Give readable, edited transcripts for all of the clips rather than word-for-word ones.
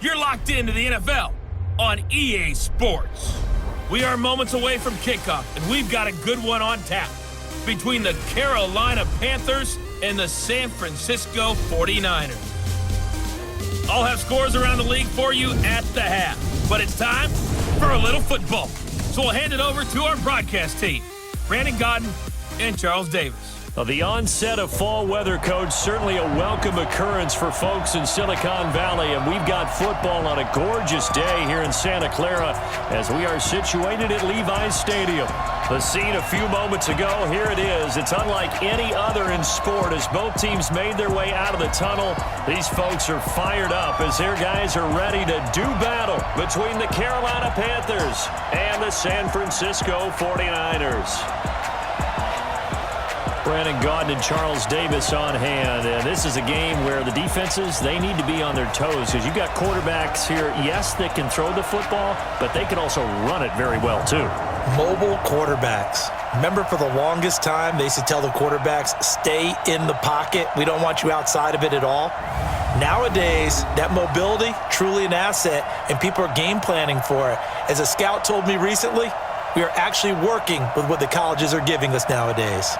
You're locked into the NFL on EA Sports. We are moments away from kickoff, and we've got a good one on tap between the Carolina Panthers and the San Francisco 49ers. I'll have scores around the league for you at the half, but it's time for a little football. So we'll hand it over to our broadcast team, Brandon Godden and Charles Davis. Well, the onset of fall weather, Coach, certainly a welcome occurrence for folks in Silicon Valley, and we've got football on a gorgeous day here in Santa Clara as we are situated at Levi's Stadium. The scene a few moments ago, here it is. It's unlike any other in sport as both teams made their way out of the tunnel. These folks are fired up as their guys are ready to do battle between the Carolina Panthers and the San Francisco 49ers. Brandon Gaudin and Charles Davis on hand, and this is a game where the defenses, they need to be on their toes because you've got quarterbacks here, yes, that can throw the football, but they can also run it very well too. Mobile quarterbacks. Remember, for the longest time, they used to tell the quarterbacks, stay in the pocket. We don't want you outside of it at all. Nowadays, that mobility, truly an asset, and people are game planning for it. As a scout told me recently, we are actually working with what the colleges are giving us nowadays.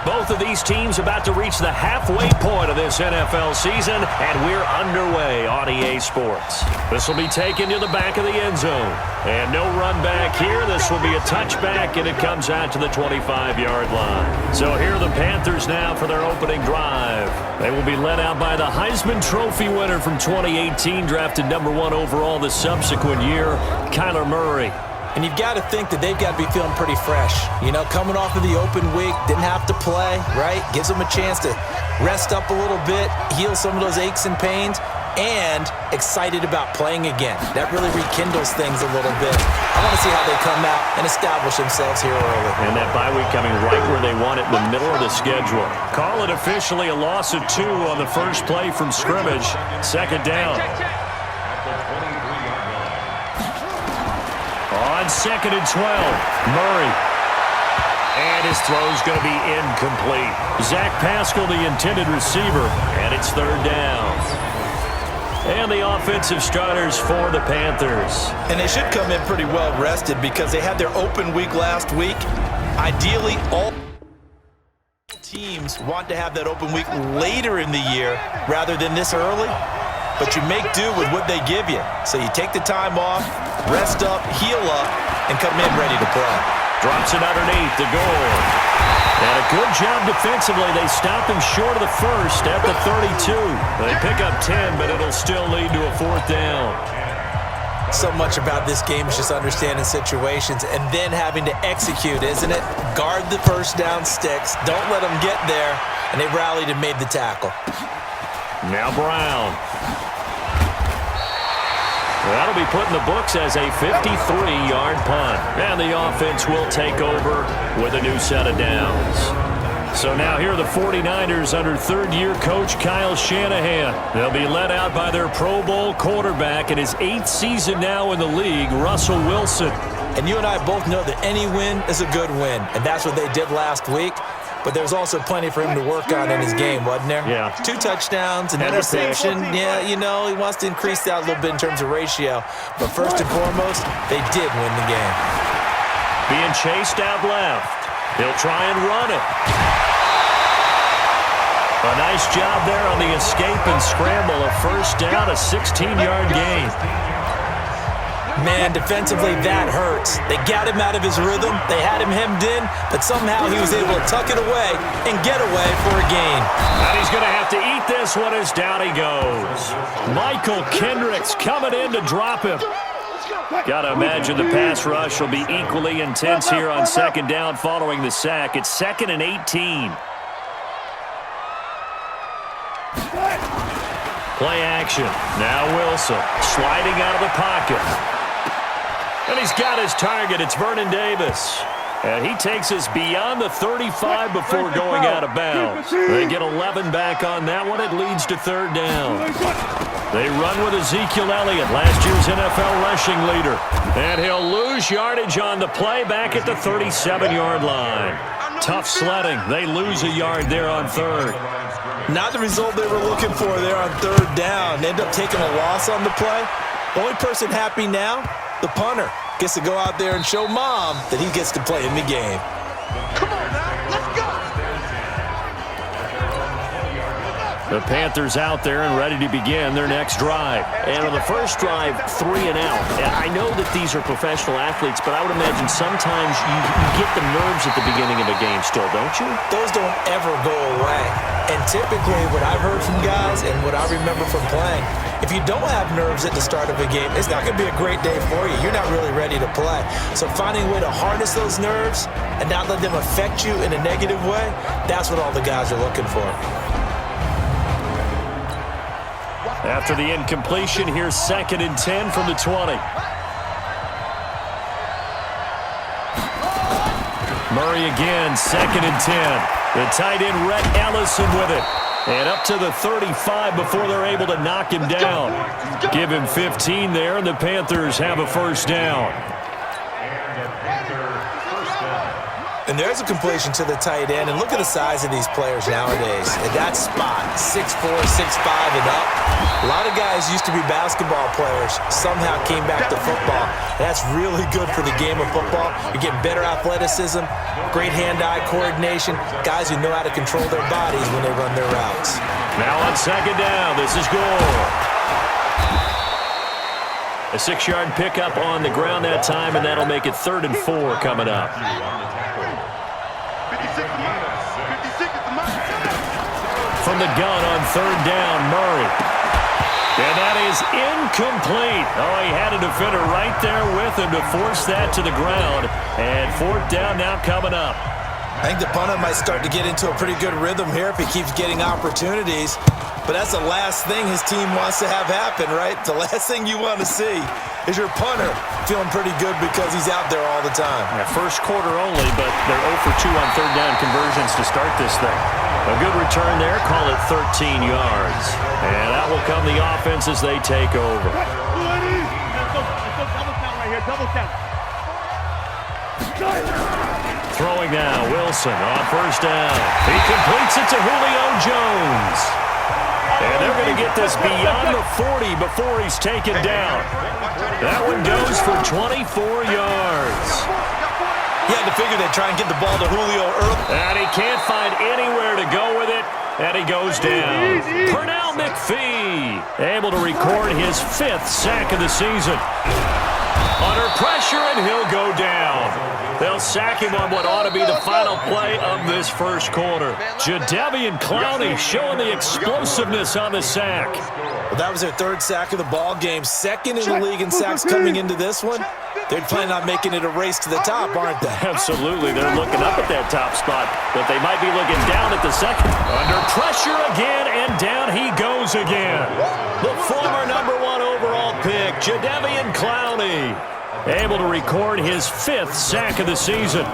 Both of these teams about to reach the halfway point of this NFL season, and we're underway on EA Sports. This will be taken to the back of the end zone. And no run back here. This will be a touchback, and it comes out to the 25-yard line. So here are the Panthers now for their opening drive. They will be led out by the Heisman Trophy winner from 2018, drafted #1 overall the subsequent year, Kyler Murray. And you've got to think that they've got to be feeling pretty fresh. You know, coming off of the open week, didn't have to play, right? Gives them a chance to rest up a little bit, heal some of those aches and pains, and excited about playing again. That really rekindles things a little bit. I want to see how they come out and establish themselves here early. And that bye week coming right where they want it, in the middle of the schedule. Call it officially a loss of 2 on the first play from scrimmage. Second down. On 2nd and 12, Murray. And his throw's going to be incomplete. Zach Pascal, the intended receiver, and it's 3rd down. And the offensive starters for the Panthers. And they should come in pretty well rested because they had their open week last week. Ideally, all teams want to have that open week later in the year rather than this early. But you make do with what they give you. So you take the time off, rest up, heal up, and come in ready to play. Drops it underneath the goal. And a good job defensively. They stop him short of the first at the 32. They pick up 10, but it'll still lead to a 4th down. So much about this game is just understanding situations and then having to execute, isn't it? Guard the first down sticks. Don't let them get there. And they rallied and made the tackle. Now Brown. That'll be put in the books as a 53-yard punt. And the offense will take over with a new set of downs. So now here are the 49ers under 3rd-year coach Kyle Shanahan. They'll be led out by their Pro Bowl quarterback in his 8th season now in the league, Russell Wilson. And you and I both know that any win is a good win, and that's what they did last week. But there's also plenty for him to work on in his game, wasn't there? Yeah. 2 touchdowns, an interception. Yeah, you know, he wants to increase that a little bit in terms of ratio. But first and foremost, they did win the game. Being chased out left. He'll try and run it. A nice job there on the escape and scramble. A first down, a 16-yard gain. Man, defensively, that hurts. They got him out of his rhythm. They had him hemmed in, but somehow he was able to tuck it away and get away for a gain. And he's going to have to eat this one as down he goes. Michael Kendricks coming in to drop him. Got to imagine the pass rush will be equally intense here on 2nd down following the sack. It's 2nd and 18. Play action. Now Wilson sliding out of the pocket. And he's got his target. It's Vernon Davis. And he takes us beyond the 35 before going out of bounds. They get 11 back on that one. It leads to third down. They run with Ezekiel Elliott, last year's NFL rushing leader. And he'll lose yardage on the play back at the 37-yard line. Tough sledding. They lose a yard there on third. Not the result they were looking for there on third down. They end up taking a loss on the play. The only person happy now, the punter, gets to go out there and show Mom that he gets to play in the game. Come on now, let's go! The Panthers out there and ready to begin their next drive. And on the first drive, 3 and out. I know that these are professional athletes, but I would imagine sometimes you get the nerves at the beginning of a game still, don't you? Those don't ever go away. And typically what I've heard from guys and what I remember from playing, if you don't have nerves at the start of a game, it's not going to be a great day for you. You're not really ready to play. So finding a way to harness those nerves and not let them affect you in a negative way, that's what all the guys are looking for. After the incompletion, here's 2nd and 10 from the 20. Murray again, 2nd and 10. The tight end, Rhett Ellison with it. And up to the 35 before they're able to knock him down. Give him 15 there, and the Panthers have a first down. And there's a completion to the tight end. And look at the size of these players nowadays. At that spot, 6'4", 6'5", and up. A lot of guys used to be basketball players, somehow came back to football. And that's really good for the game of football. You're getting better athleticism, great hand-eye coordination, guys who know how to control their bodies when they run their routes. Now on 2nd down, this is Gore. A 6-yard pickup on the ground that time, and that'll make it 3rd and 4 coming up. From the gun on 3rd down, Murray. And that is incomplete. Oh, he had a defender right there with him to force that to the ground. And 4th down now coming up. I think the punter might start to get into a pretty good rhythm here if he keeps getting opportunities. But that's the last thing his team wants to have happen, right? The last thing you want to see is your punter feeling pretty good because he's out there all the time. Yeah, first quarter only, but they're 0 for 2 on 3rd down conversions to start this thing. A good return there, call it 13 yards. And that will come the offense as they take over. Throwing now, Wilson on 1st down. He completes it to Julio Jones. And they're going to get this beyond the 40 before he's taken down. That one goes for 24 yards. He had to figure they'd try and get the ball to Julio early. And he can't find anywhere to go with it. And he goes down. Pernell McPhee able to record his 5th sack of the season. Under pressure, and he'll go down. They'll sack him on what ought to be the final play of this first quarter. Jadeveon Clowney showing the explosiveness on the sack. Well, that was their 3rd sack of the ball game. 2nd in the league in sacks coming into this one. They're planning on making it a race to the top, aren't they? Absolutely. They're looking up at that top spot, but they might be looking down at the 2nd. Under pressure again, and down he goes again. The former #1 overall pick, Jadeveon Clowney, able to record his 5th sack of the season.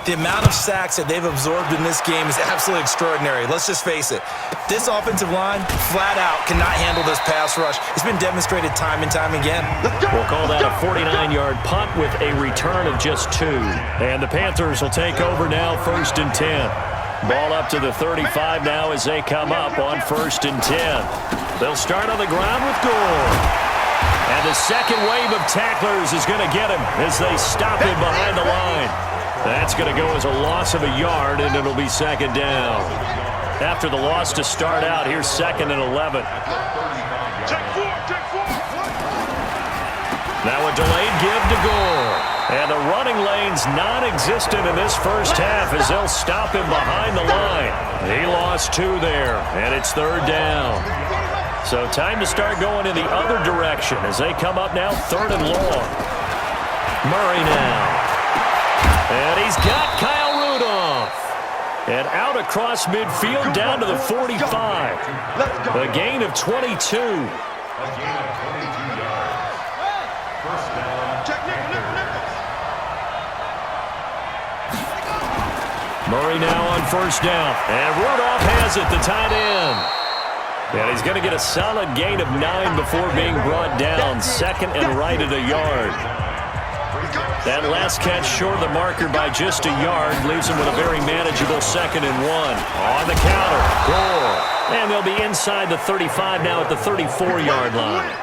The amount of sacks that they've absorbed in this game is absolutely extraordinary. Let's just face it. This offensive line, flat out, cannot handle this pass rush. It's been demonstrated time and time again. We'll call that a 49-yard punt with a return of just 2. And the Panthers will take over now, 1st and 10. Ball up to the 35 now as they come up on 1st and 10. They'll start on the ground with Gore. And the second wave of tacklers is going to get him as they stop him behind the line. That's going to go as a loss of a yard, and it'll be 2nd down. After the loss to start out, here's 2nd and 11. Now a delayed give to Gore. And the running lane's non-existent in this first half as they'll stop him behind the line. He lost 2 there, and it's 3rd down. So time to start going in the other direction as they come up now 3rd and long. Murray now. And he's got Kyle Rudolph. And out across midfield down to the 45. A gain of 22. Murray now on first down. And Rudolph has it, the tight end. And he's going to get a solid gain of 9 before being brought down. Second and right at a yard. That last catch short of the marker by just a yard leaves him with a very manageable 2nd and 1. On the counter, Gore. And they'll be inside the 35 now at the 34-yard line.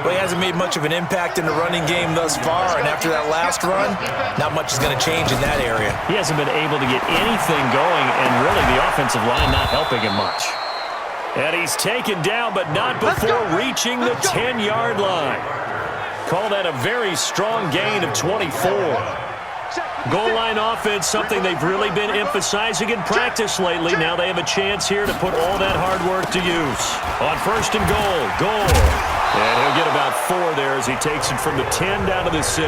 Well, he hasn't made much of an impact in the running game thus far, and after that last run, not much is going to change in that area. He hasn't been able to get anything going, and really the offensive line not helping him much. And he's taken down, but not before reaching the 10-yard line. Call that a very strong gain of 24. Goal line offense, something they've really been emphasizing in practice lately. Now they have a chance here to put all that hard work to use. On first and goal. And he'll get about 4 there as he takes it from the 10 down to the 6.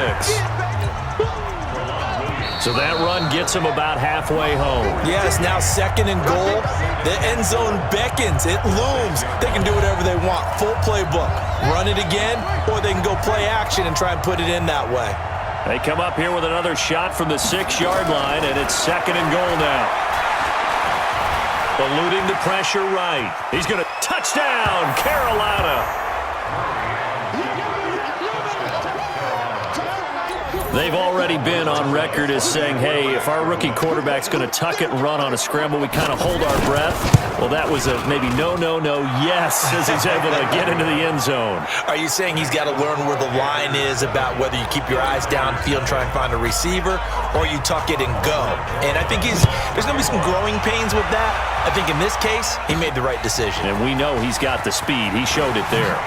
So that run gets him about halfway home. Yes, now 2nd and goal. The end zone beckons. It looms. They can do whatever they want. Full playbook. Run it again, or they can go play action and try and put it in that way. They come up here with another shot from the 6-yard line, and it's 2nd and goal now. Eluding the pressure right. He's going to touchdown, Carolina. They've already been on record as saying, hey, if our rookie quarterback's going to tuck it and run on a scramble, we kind of hold our breath. Well, that was a maybe no, yes, as he's able to get into the end zone. Are you saying he's got to learn where the line is about whether you keep your eyes downfield and try and find a receiver, or you tuck it and go? And I think there's going to be some growing pains with that. I think in this case, he made the right decision. And we know he's got the speed. He showed it there.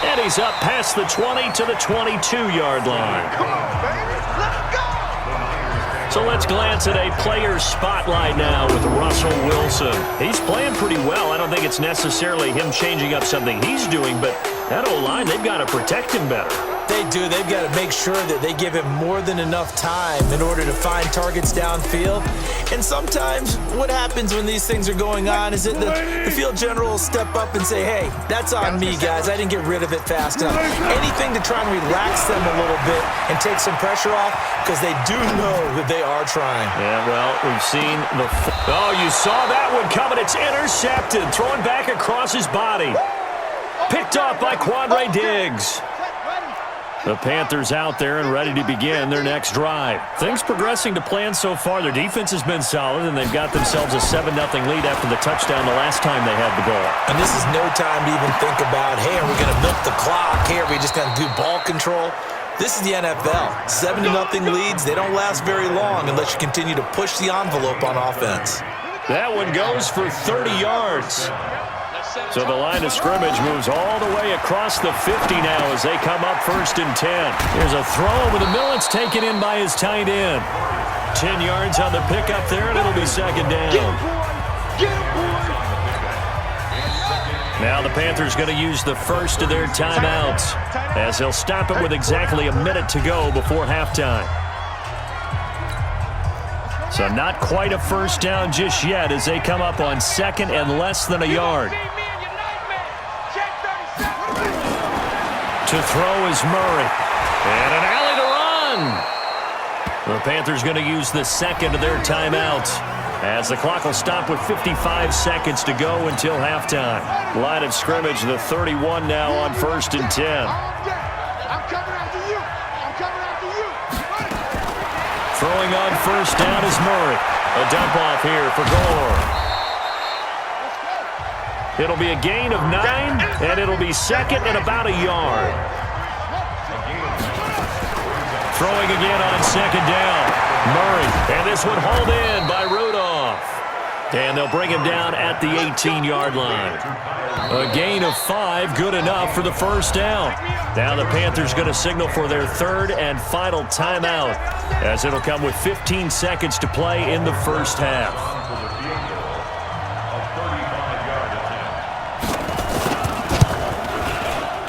And he's up past the 20 to the 22-yard line. Come on, baby. Let's go. So let's glance at a player's spotlight now with Russell Wilson. He's playing pretty well. I don't think it's necessarily him changing up something he's doing, but that O-line, they've got to protect him better. They do. They've got to make sure that they give him more than enough time in order to find targets downfield. And sometimes what happens when these things are going on is that the field general will step up and say, hey, that's on me, guys. I didn't get rid of it fast enough. Anything to try and relax them a little bit and take some pressure off, because they do know that they are trying. Yeah, well, we've seen the... Oh, you saw that one coming. It's intercepted. Throwing back across his body. Picked off by Quandre Diggs. The Panthers out there and ready to begin their next drive. Things progressing to plan so far. Their defense has been solid, and they've got themselves a 7-0 lead after the touchdown the last time they had the ball. And this is no time to even think about, hey, are we going to milk the clock? Hey, are we just going to do ball control? This is the NFL. 7-0 leads, they don't last very long unless you continue to push the envelope on offense. That one goes for 30 yards. So the line of scrimmage moves all the way across the 50 now as they come up first and 10. Here's a throw over the middle. It's taken in by his tight end. 10 yards on the pickup there, and it'll be 2nd down. Now the Panthers going to use the first of their timeouts as they'll stop it with exactly a minute to go before halftime. So not quite a first down just yet as they come up on 2nd and less than a yard. To throw is Murray. And an alley to run. The Panthers going to use the 2nd of their timeouts as the clock will stop with 55 seconds to go until halftime. Line of scrimmage, the 31 now on 1st and 10. I'm coming after you. I'm coming after you. Throwing on first down is Murray. A dump off here for Gore. It'll be a gain of 9, and it'll be 2nd and about a yard. Throwing again on 2nd down. Murray, and this one hauled in by Rudolph. And they'll bring him down at the 18-yard line. A gain of 5, good enough for the first down. Now the Panthers going to signal for their 3rd and final timeout, as it'll come with 15 seconds to play in the first half.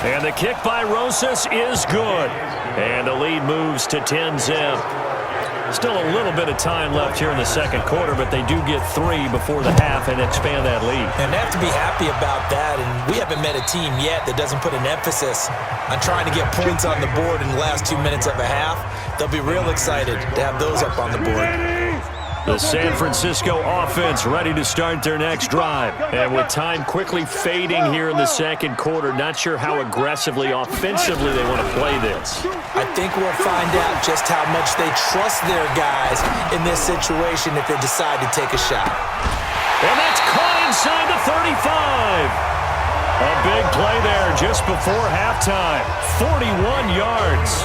And the kick by Rosas is good. And the lead moves to 10-zip. Still a little bit of time left here in the second quarter, but they do get 3 before the half and expand that lead. And they have to be happy about that, and we haven't met a team yet that doesn't put an emphasis on trying to get points on the board in the last 2 minutes of a half. They'll be real excited to have those up on the board. The San Francisco offense ready to start their next drive. And with time quickly fading here in the second quarter, not sure how aggressively, offensively they want to play this. I think we'll find out just how much they trust their guys in this situation if they decide to take a shot. And that's caught inside the 35. A big play there just before halftime. 41 yards.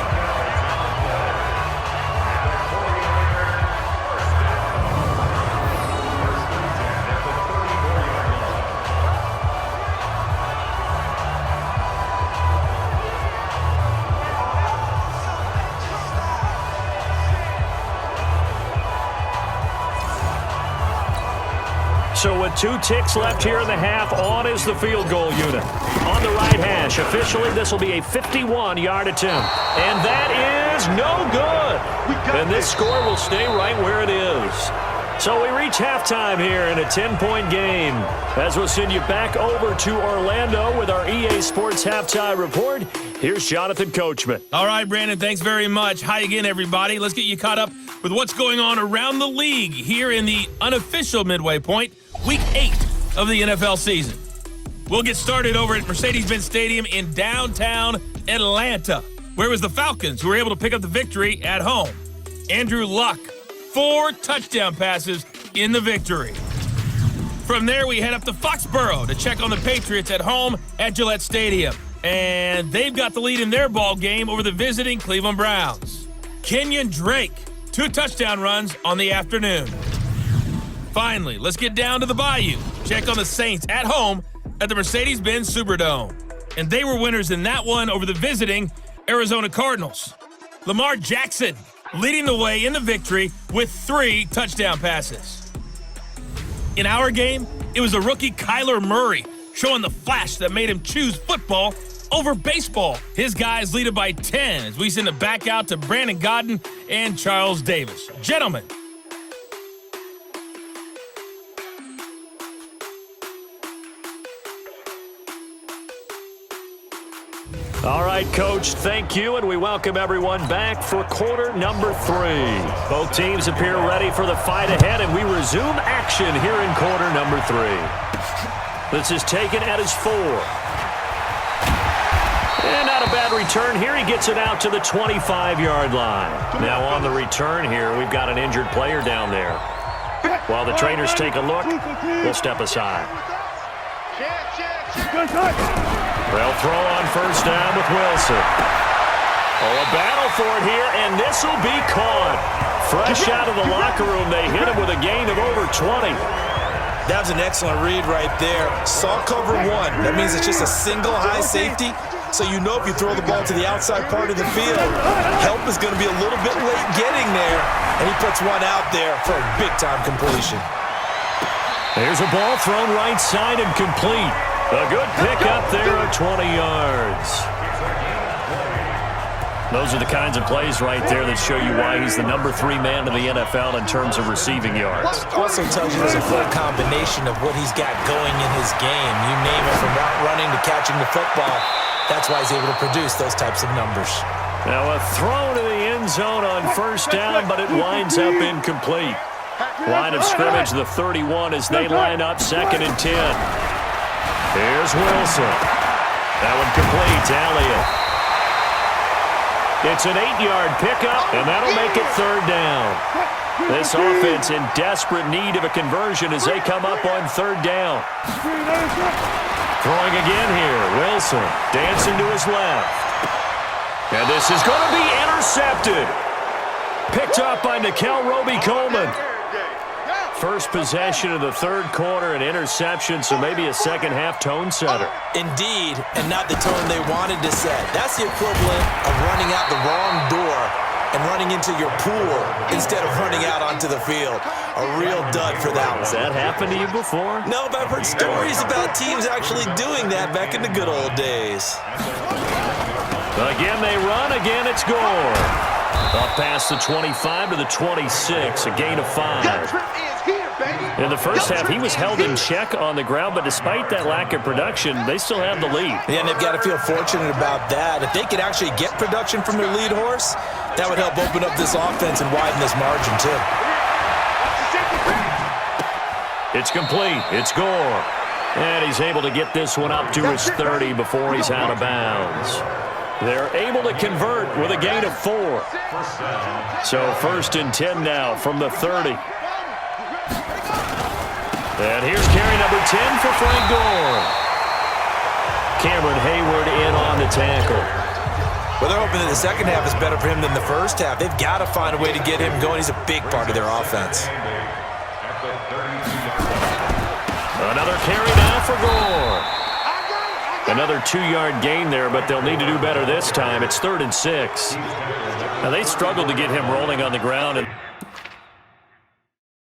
So with 2 ticks left here in the half, on is the field goal unit. On the right hash, officially this will be a 51-yard attempt. And that is no good. And this score will stay right where it is. So we reach halftime here in a 10-point game. As we'll send you back over to Orlando with our EA Sports Halftime Report, here's Jonathan Coachman. All right, Brandon, thanks very much. Hi again, everybody. Let's get you caught up with what's going on around the league here in the unofficial midway point, Week 8 of the NFL season. We'll get started over at Mercedes-Benz Stadium in downtown Atlanta, where it was the Falcons who were able to pick up the victory at home. Andrew Luck, 4 touchdown passes in the victory. From there, we head up to Foxborough to check on the Patriots at home at Gillette Stadium. And they've got the lead in their ball game over the visiting Cleveland Browns. Kenyon Drake, 2 touchdown runs on the afternoon. Finally, let's get down to the Bayou. Check on the Saints at home at the Mercedes-Benz Superdome. And they were winners in that one over the visiting Arizona Cardinals. Lamar Jackson leading the way in the victory with 3 touchdown passes. In our game, it was the rookie Kyler Murray showing the flash that made him choose football over baseball. His guys lead it by 10 as we send it back out to Brandon Godden and Charles Davis. Gentlemen. All right, Coach, thank you, and we welcome everyone back for quarter number 3. Both teams appear ready for the fight ahead, and we resume action here in quarter number 3. This is taken at his 4. And not a bad return here. He gets it out to the 25-yard line. Now on the return here, we've got an injured player down there. While the trainers take a look, we'll step aside. They'll throw on first down with Wilson. Oh, a battle for it here, and this will be caught. Fresh out of the locker room, they hit him with a gain of over 20. That was an excellent read right there. Saw cover 1. That means it's just a single high safety. So you know if you throw the ball to the outside part of the field, help is going to be a little bit late getting there. And he puts one out there for a big-time completion. There's a ball thrown right side and complete. A good pickup there of 20 yards. Those are the kinds of plays right there that show you why he's the number 3 man in the NFL in terms of receiving yards. Also tells you there's a full combination of what he's got going in his game. You name it, from route running to catching the football. That's why he's able to produce those types of numbers. Now a throw to the end zone on first down, but it winds up incomplete. Line of scrimmage, the 31, as they line up 2nd and 10. Here's Wilson. That one complete. Elliott. It's an 8-yard pickup, and that'll make it 3rd down. This offense in desperate need of a conversion as they come up on 3rd down. Throwing again here. Wilson dancing to his left. And this is going to be intercepted. Picked up by Nickel Roby-Coleman. First possession of the 3rd quarter, an interception, so maybe a second-half tone setter. Indeed, and not the tone they wanted to set. That's the equivalent of running out the wrong door and running into your pool instead of running out onto the field. A real dud for that one. Has that happened to you before? No, but I've heard stories about teams actually doing that back in the good old days. Again, they run. Again, it's Gore. Up past the 25 to the 26, a gain of 5. In the first half, he was held in check on the ground, but despite that lack of production, they still have the lead. Yeah, and they've got to feel fortunate about that. If they could actually get production from their lead horse, that would help open up this offense and widen this margin, too. It's complete. It's Gore. And he's able to get this one up to his 30 before he's out of bounds. They're able to convert with a gain of 4. So 1st and 10 now from the 30. And here's carry number 10 for Frank Gore. Cameron Hayward in on the tackle. Well, they're hoping that the second half is better for him than the first half. They've got to find a way to get him going. He's a big part of their offense. Another carry now for Gore. Another 2-yard gain there, but they'll need to do better this time. It's 3rd and 6. Now, they struggled to get him rolling on the ground in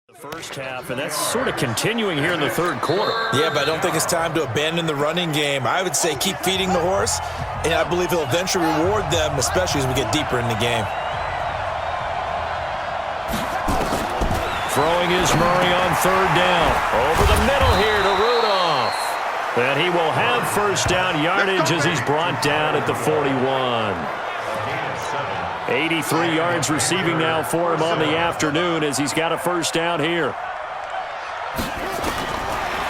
the first half, and that's sort of continuing here in the third quarter. Yeah, but I don't think it's time to abandon the running game. I would say keep feeding the horse, and I believe he'll eventually reward them, especially as we get deeper in the game. Throwing is Murray on 3rd down. Over the middle here to Rudolph. And he will have first down yardage as he's brought down at the 41. 83 yards receiving now for him on the afternoon as he's got a first down here.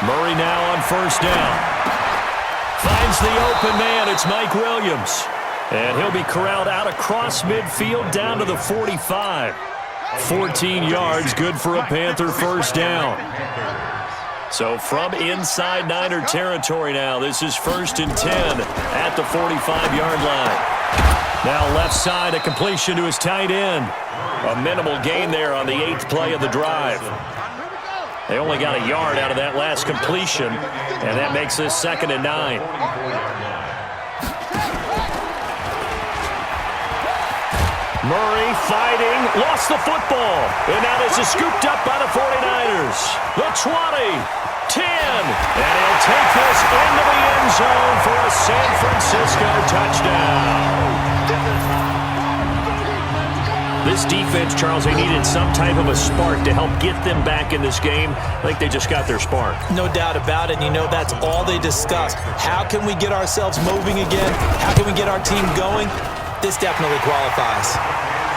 Murray now on first down. Finds the open man. It's Mike Williams. And he'll be corralled out across midfield down to the 45. 14 yards, good for a Panther first down. So from inside Niner territory now, this is 1st and 10 at the 45-yard line. Now left side, a completion to his tight end. A minimal gain there on the 8th play of the drive. They only got a yard out of that last completion, and that makes this 2nd and 9. Murray fighting, lost the football, and now this is scooped up by the 49ers. The 20, 10, and he'll take this into the end zone for a San Francisco touchdown. This defense, Charles, they needed some type of a spark to help get them back in this game. I think they just got their spark. No doubt about it. And you know, that's all they discussed. How can we get ourselves moving again? How can we get our team going? This definitely qualifies.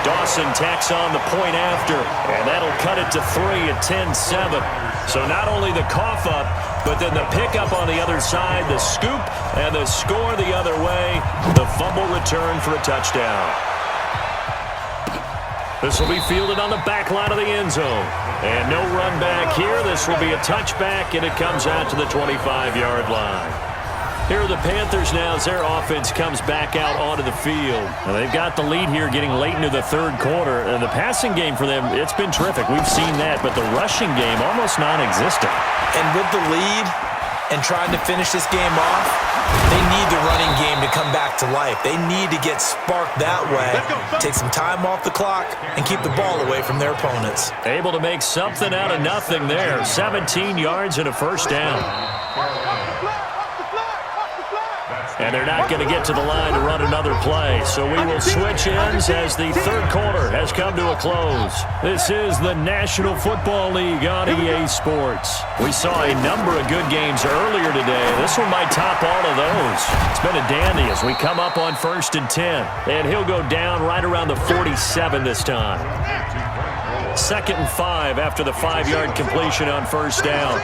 Dawson tacks on the point after, and that'll cut it to 3 at 10-7. So not only the cough up, but then the pickup on the other side, the scoop, and the score the other way. The fumble return for a touchdown. This will be fielded on the back line of the end zone. And no run back here. This will be a touchback, and it comes out to the 25-yard line. Here are the Panthers now as their offense comes back out onto the field. Now they've got the lead here getting late into the third quarter. And the passing game for them, it's been terrific. We've seen that, but the rushing game almost non-existent. And with the lead and trying to finish this game off, they need the running game to come back to life. They need to get sparked that way, take some time off the clock, and keep the ball away from their opponents. Able to make something out of nothing there. 17 yards and a first down. And they're not going to get to the line to run another play. So we will switch ends as the third quarter has come to a close. This is the National Football League on EA Sports. We saw a number of good games earlier today. This one might top all of those. It's been a dandy as we come up on 1st and 10. And he'll go down right around the 47 this time. 2nd and 5 after the 5-yard completion on first down.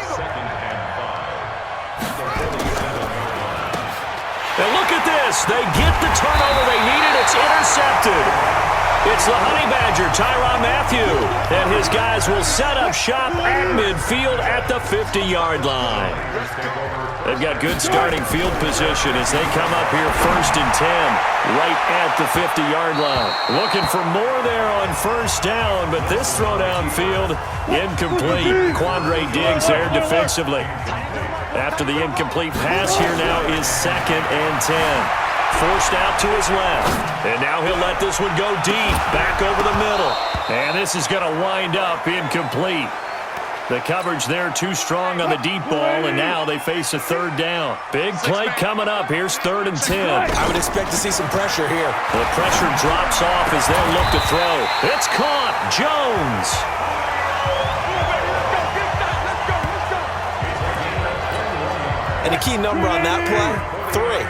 And look at this. They get the turnover they needed. It's intercepted. It's the Honey Badger, Tyrann Mathieu. And his guys will set up shop at midfield at the 50-yard line. They've got good starting field position as they come up here 1st and 10, right at the 50-yard line. Looking for more there on first down, but this throw downfield, incomplete. Quandre Diggs there defensively. After the incomplete pass, here now is 2nd and 10. Forced out to his left. And now he'll let this one go deep, back over the middle. And this is going to wind up incomplete. The coverage there too strong on the deep ball, and now they face a third down. Big play coming up. Here's 3rd and 10. I would expect to see some pressure here. The pressure drops off as they'll look to throw. It's caught. Jones. And the key number on that play, 3.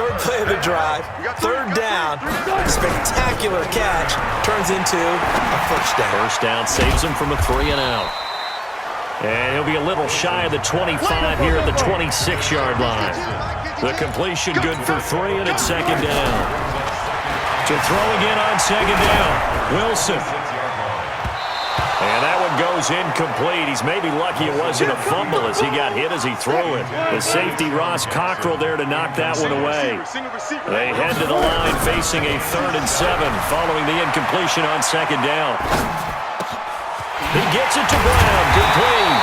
Third play of the drive, 3rd down, spectacular catch, turns into a first down. First down saves him from a 3-and-out. And he'll be a little shy of the 25 here at the 26-yard line. The completion good for 3, and it's 2nd down. To throw again on 2nd down, Wilson. And that one goes incomplete. He's maybe lucky it wasn't a fumble as he got hit as he threw it. The safety, Ross Cockrell, there to knock that one away. They head to the line facing a 3rd and 7 following the incompletion on 2nd down. He gets it to Brown, complete.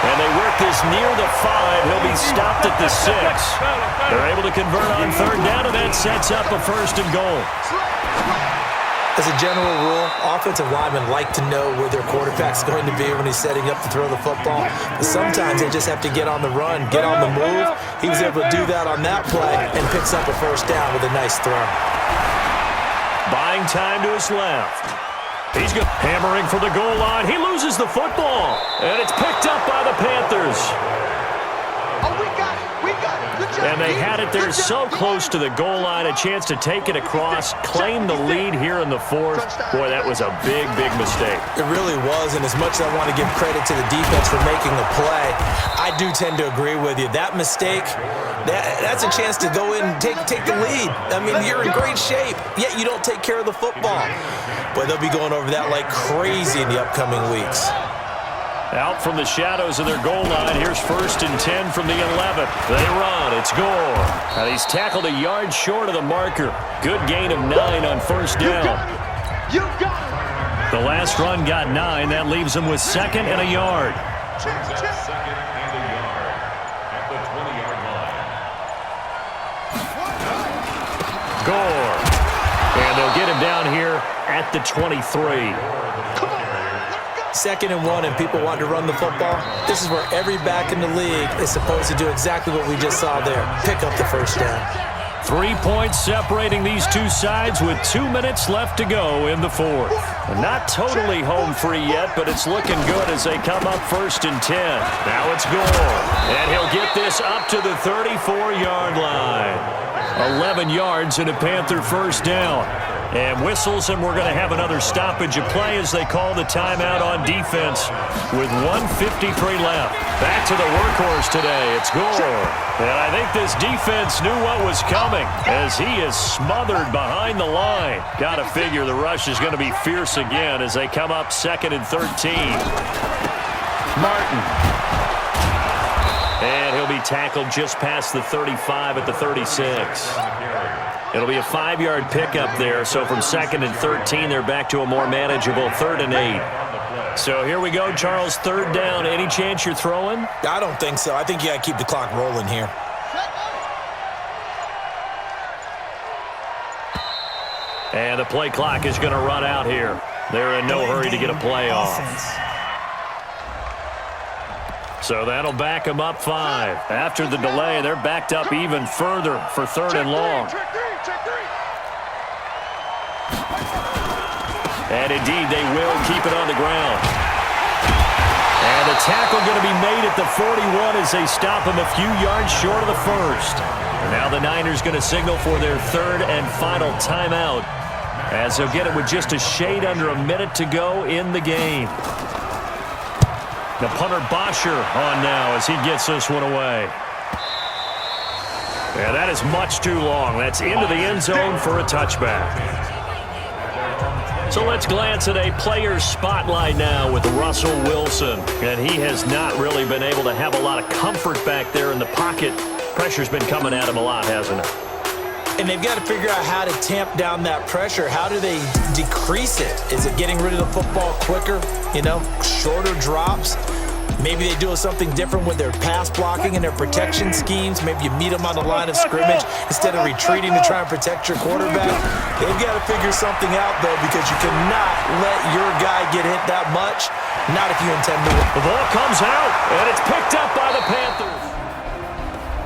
And they work this near the 5. He'll be stopped at the 6. They're able to convert on 3rd down, and that sets up a 1st and goal. As a general rule, offensive linemen like to know where their quarterback's going to be when he's setting up to throw the football. But sometimes they just have to get on the run, get on the move. He was able to do that on that play and picks up a 1st down with a nice throw. Buying time to his left. He's hammering for the goal line. He loses the football, and it's picked up by the Panthers. Oh, we got it. We got it. Good job. And they had it there so close to the goal line, a chance to take it across, claim the lead here in the 4th. Boy, that was a big, big mistake. It really was, and as much as I want to give credit to the defense for making the play, I do tend to agree with you. That mistake, that's a chance to go in and take the lead. I mean, you're in great shape, yet you don't take care of the football. But they'll be going over that like crazy in the upcoming weeks. Out from the shadows of their goal line. Here's 1st and 10 from the 11th. They run. It's Gore. And he's tackled a yard short of the marker. Good gain of 9 on 1st down. You got it. The last run got 9. That leaves him with 2nd and a yard. Second and a yard at the 20-yard line. Gore. And they'll get him down here at the 23. 2nd and 1, and people want to run the football. This is where every back in the league is supposed to do exactly what we just saw there. Pick up the 1st down. 3 points separating these two sides with 2 minutes left to go in the 4th. Not totally home free yet, but it's looking good as they come up 1st and 10. Now it's Gore. And he'll get this up to the 34-yard line. 11 yards and a Panther 1st down. And whistles, and we're going to have another stoppage of play as they call the timeout on defense with 1:53 left. Back to the workhorse today. It's Gore. And I think this defense knew what was coming as he is smothered behind the line. Got to figure the rush is going to be fierce again as they come up 2nd and 13. Martin. And he'll be tackled just past the 35 at the 36. It'll be a 5-yard pickup there, so from 2nd and 13, they're back to a more manageable 3rd and 8. So here we go, Charles, 3rd down. Any chance you're throwing? I don't think so. I think you got to keep the clock rolling here. And the play clock is going to run out here. They're in no hurry to get a play off. So that'll back them up 5. After the delay, they're backed up even further for 3rd and long. And indeed, they will keep it on the ground. And the tackle going to be made at the 41 as they stop him a few yards short of the 1st. And now the Niners going to signal for their 3rd and final timeout as they'll get it with just a shade under a minute to go in the game. The punter Bosher on now as he gets this one away. Yeah, that is much too long. That's into the end zone for a touchback. So let's glance at a player's spotlight now with Russell Wilson. And he has not really been able to have a lot of comfort back there in the pocket. Pressure's been coming at him a lot, hasn't it? And they've got to figure out how to tamp down that pressure. How do they decrease it? Is it getting rid of the football quicker? You know, shorter drops? Maybe they do something different with their pass blocking and their protection schemes. Maybe you meet them on the line of scrimmage instead of retreating to try and protect your quarterback. They've got to figure something out, though, because you cannot let your guy get hit that much, not if you intend to win. The ball comes out, and it's picked up by the Panthers.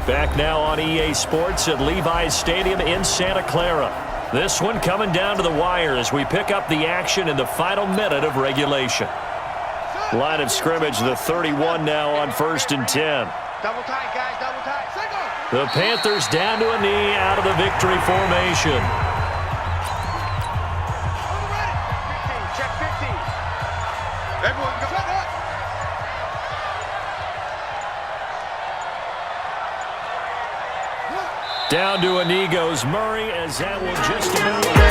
Back now on EA Sports at Levi's Stadium in Santa Clara. This one coming down to the wire as we pick up the action in the final minute of regulation. Line of scrimmage, the 31 now on 1st and 10. Double tight, guys, double tight. Single. The Panthers down to a knee out of the victory formation. Check 15. Everyone go. Down to a knee goes Murray, as that will just about